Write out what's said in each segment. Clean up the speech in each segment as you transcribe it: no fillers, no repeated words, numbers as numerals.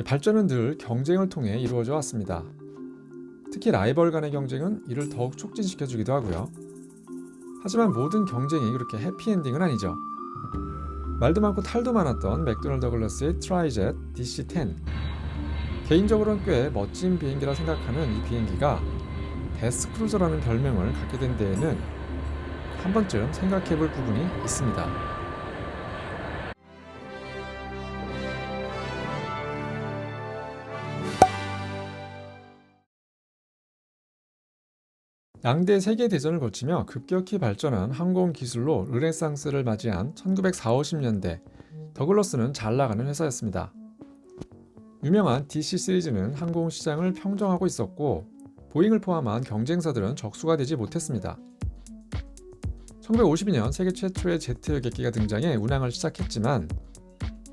발전은 늘 경쟁을 통해 이루어져 왔습니다. 특히 라이벌 간의 경쟁은 이를 더욱 촉진시켜주기도 하고요. 하지만 모든 경쟁이 그렇게 해피엔딩은 아니죠. 말도 많고 탈도 많았던 맥도널드 더글러스의 트라이젯 DC-10. 개인적으로는 꽤 멋진 비행기라 생각하는 이 비행기가 데스크루저라는 별명을 갖게 된 데에는 한 번쯤 생각해볼 부분이 있습니다. 양대 세계대전을 거치며 급격히 발전한 항공기술로 르네상스를 맞이한 1940, 50년대 더글러스는 잘 나가는 회사였습니다. 유명한 DC 시리즈는 항공시장을 평정하고 있었고 보잉을 포함한 경쟁사들은 적수가 되지 못했습니다. 1952년 세계 최초의 제트 여객기가 등장해 운항을 시작했지만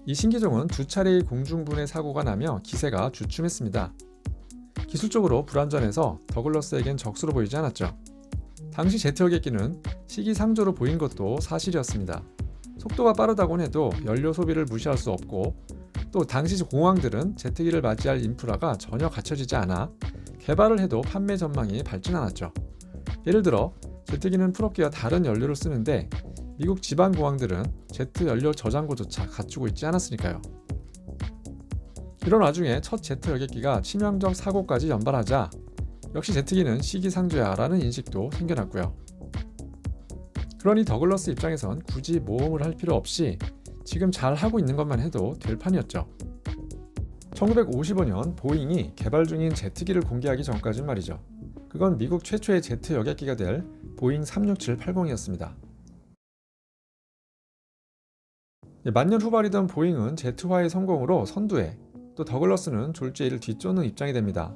이 신기종은 두 차례의 공중분해 사고가 나며 기세가 주춤했습니다. 기술적으로 불완전해서 더글러스에겐 적수로 보이지 않았죠. 당시 제트 여객기는 시기상조로 보인 것도 사실이었습니다. 속도가 빠르다곤 해도 연료 소비를 무시할 수 없고 또 당시 공항들은 제트기를 맞이할 인프라가 전혀 갖춰지지 않아 개발을 해도 판매 전망이 밝진 않았죠. 예를 들어 제트기는 풀업기와 다른 연료를 쓰는데 미국 지방 공항들은 제트 연료 저장고조차 갖추고 있지 않았으니까요. 이런 와중에 첫 제트 여객기가 치명적 사고까지 연발하자 역시 제트기는 시기상조야 라는 인식도 생겨났고요. 그러니 더글러스 입장에선 굳이 모험을 할 필요 없이 지금 잘 하고 있는 것만 해도 될 판이었죠. 1955년 보잉이 개발 중인 제트기를 공개하기 전까진 말이죠. 그건 미국 최초의 제트 여객기가 될 보잉 36780이었습니다. 만년 후발이던 보잉은 제트화의 성공으로 선두에 또 더글러스는 졸지에 이를 뒤쫓는 입장이 됩니다.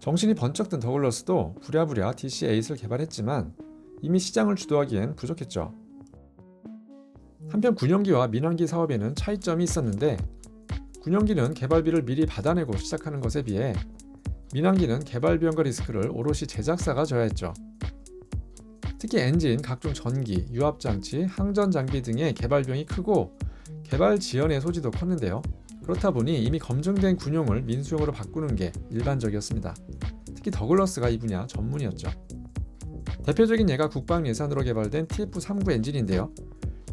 정신이 번쩍 든 더글러스도 부랴부랴 DC-8을 개발했지만 이미 시장을 주도하기엔 부족했죠. 한편 군용기와 민항기 사업에는 차이점이 있었는데 군용기는 개발비를 미리 받아내고 시작하는 것에 비해 민항기는 개발 비용과 리스크를 오롯이 제작사가 져야 했죠. 특히 엔진, 각종 전기, 유압장치, 항전장비 등의 개발 비용이 크고 개발 지연의 소지도 컸는데요. 그렇다 보니 이미 검증된 군용을 민수용으로 바꾸는 게 일반적이었습니다. 특히 더글러스가 이 분야 전문이었죠. 대표적인 예가 국방 예산으로 개발된 TF-39 엔진인데요.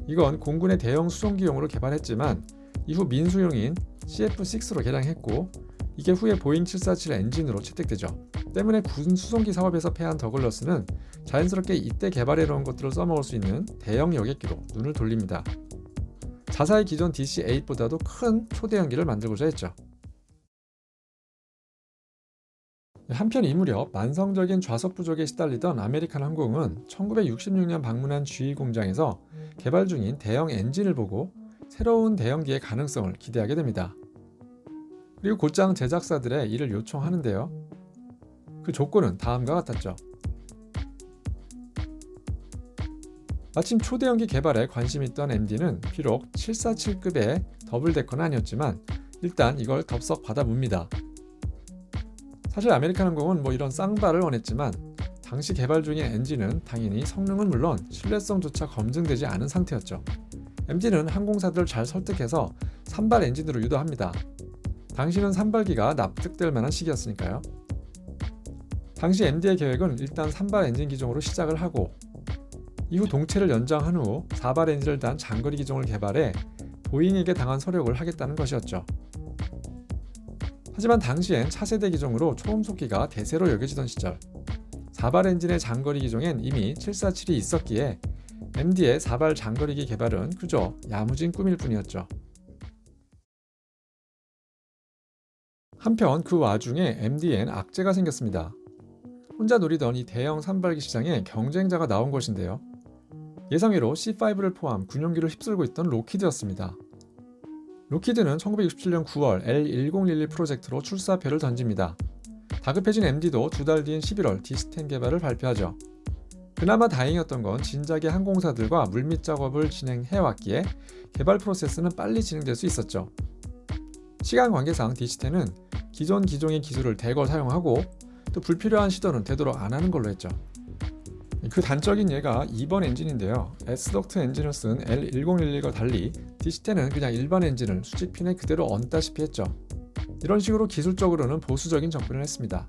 이건 공군의 대형 수송기용으로 개발했지만 이후 민수용인 CF-6로 개량했고 이게 후에 보잉 747 엔진으로 채택되죠. 때문에 군 수송기 사업에서 패한 더글러스는 자연스럽게 이때 개발해놓은 것들을 써먹을 수 있는 대형 여객기로 눈을 돌립니다. 자사의 기존 DC-8보다도 큰 초대형기를 만들고자 했죠. 한편 이 무렵 만성적인 좌석 부족에 시달리던 아메리칸 항공은 1966년 방문한 GE 공장에서 개발 중인 대형 엔진을 보고 새로운 대형기의 가능성을 기대하게 됩니다. 그리고 곧장 제작사들의 이를 요청하는데요. 그 조건은 다음과 같았죠. 마침 초대형기 개발에 관심 있던 MD는 비록 747급의 더블데커는 아니었지만 일단 이걸 덥석 받아봅니다. 사실 아메리칸 항공은 이런 쌍발을 원했지만 당시 개발 중인 엔진은 당연히 성능은 물론 신뢰성조차 검증되지 않은 상태였죠. MD는 항공사들을 잘 설득해서 산발 엔진으로 유도합니다. 당시는 산발기가 납득될 만한 시기였으니까요. 당시 MD의 계획은 일단 산발 엔진 기종으로 시작을 하고 이후 동체를 연장한 후 4발 엔진을 단 장거리 기종을 개발해 보잉에게 당한 서력을 하겠다는 것이었죠. 하지만 당시엔 차세대 기종으로 초음속기가 대세로 여겨지던 시절 4발 엔진의 장거리 기종엔 이미 747이 있었기에 MD의 4발 장거리기 개발은 그저 야무진 꿈일 뿐이었죠. 한편 그 와중에 MD엔 악재가 생겼습니다. 혼자 노리던 이 대형 산발기 시장에 경쟁자가 나온 것인데요. 예상외로 C5를 포함 군용기를 휩쓸고 있던 로키드였습니다. 로키드는 1967년 9월 L1011 프로젝트로 출사표를 던집니다. 다급해진 MD도 두 달 뒤인 11월 DC-10 개발을 발표하죠. 그나마 다행이었던 건 진작에 항공사들과 물밑 작업을 진행해왔기에 개발 프로세스는 빨리 진행될 수 있었죠. 시간 관계상 DC-10은 기존 기종의 기술을 대거 사용하고 또 불필요한 시도는 되도록 안 하는 걸로 했죠. 그 단적인 예가 2번 엔진인데요. S덕트 엔진을 쓴 L1011과 달리 DC-10은 그냥 일반 엔진을 수직핀에 그대로 얹다시피 했죠. 이런 식으로 기술적으로는 보수적인 접근을 했습니다.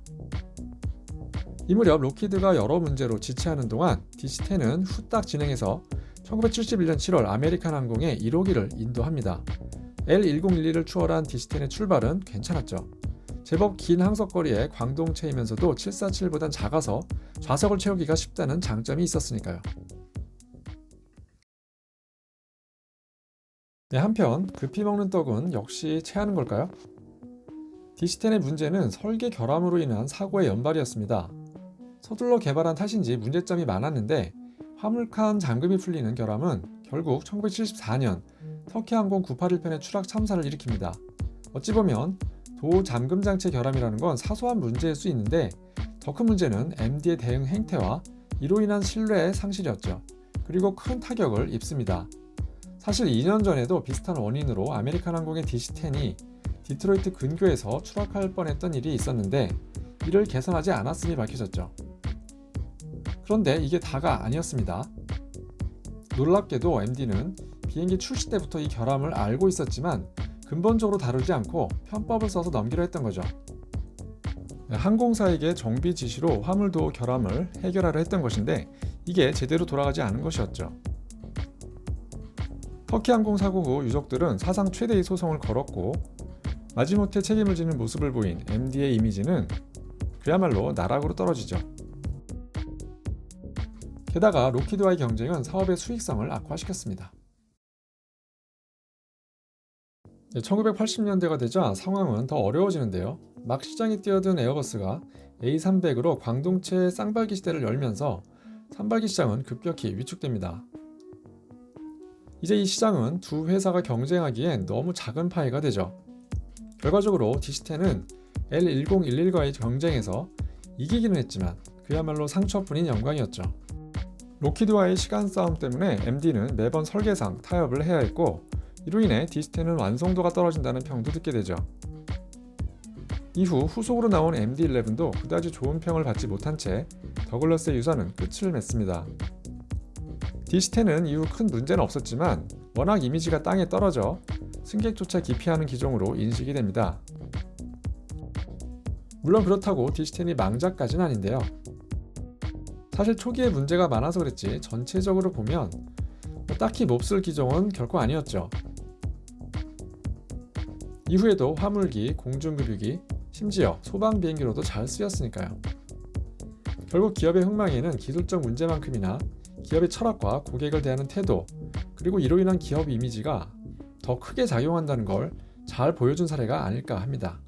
이 무렵 록히드가 여러 문제로 지체하는 동안 DC-10은 후딱 진행해서 1971년 7월 아메리칸 항공에 1호기를 인도합니다. L1012를 추월한 DC-10의 출발은 괜찮았죠. 제법 긴 항속거리의 광동체이면서도 747보단 작아서 좌석을 채우기가 쉽다는 장점이 있었으니까요. 네, 한편 급히 먹는 떡은 역시 체하는 걸까요? DC-10의 문제는 설계 결함으로 인한 사고의 연발이었습니다. 서둘러 개발한 탓인지 문제점이 많았는데 화물칸 잠금이 풀리는 결함은 결국 1974년 터키항공 981편의 추락 참사를 일으킵니다. 어찌 보면 도 잠금 장치 결함이라는 건 사소한 문제일 수 있는데 더 큰 문제는 MD의 대응 행태와 이로 인한 신뢰의 상실이었죠. 그리고 큰 타격을 입습니다. 사실 2년 전에도 비슷한 원인으로 아메리칸 항공의 DC-10이 디트로이트 근교에서 추락할 뻔했던 일이 있었는데 이를 개선하지 않았음이 밝혀졌죠. 그런데 이게 다가 아니었습니다. 놀랍게도 MD는 비행기 출시 때부터 이 결함을 알고 있었지만 근본적으로 다루지 않고 편법을 써서 넘기려 했던 거죠. 항공사에게 정비 지시로 화물도 결함을 해결하려 했던 것인데 이게 제대로 돌아가지 않은 것이었죠. 터키 항공 사고 후 유족들은 사상 최대의 소송을 걸었고 마지못해 책임을 지는 모습을 보인 MD의 이미지는 그야말로 나락으로 떨어지죠. 게다가 록히드와의 경쟁은 사업의 수익성을 악화시켰습니다. 1980년대가 되자 상황은 더 어려워지는데요. 막 시장에 뛰어든 에어버스가 A300으로 광동체 쌍발기 시대를 열면서 산발기 시장은 급격히 위축됩니다. 이제 이 시장은 두 회사가 경쟁하기엔 너무 작은 파이가 되죠. 결과적으로 DC-10은 L1011과의 경쟁에서 이기기는 했지만 그야말로 상처뿐인 영광이었죠. 록히드와의 시간 싸움 때문에 MD는 매번 설계상 타협을 해야 했고 이로 인해 DC-10은 완성도가 떨어진다는 평도 듣게 되죠. 이후 후속으로 나온 MD-11도 그다지 좋은 평을 받지 못한 채 더글러스의 유산은 끝을 맺습니다. DC-10은 이후 큰 문제는 없었지만 워낙 이미지가 땅에 떨어져 승객조차 기피하는 기종으로 인식이 됩니다. 물론 그렇다고 DC-10이 망작까지는 아닌데요. 사실 초기에 문제가 많아서 그랬지 전체적으로 보면 딱히 몹쓸 기종은 결코 아니었죠. 이후에도 화물기, 공중급유기, 심지어 소방비행기로도 잘 쓰였으니까요. 결국 기업의 흥망에는 기술적 문제만큼이나 기업의 철학과 고객을 대하는 태도, 그리고 이로 인한 기업 이미지가 더 크게 작용한다는 걸 잘 보여준 사례가 아닐까 합니다.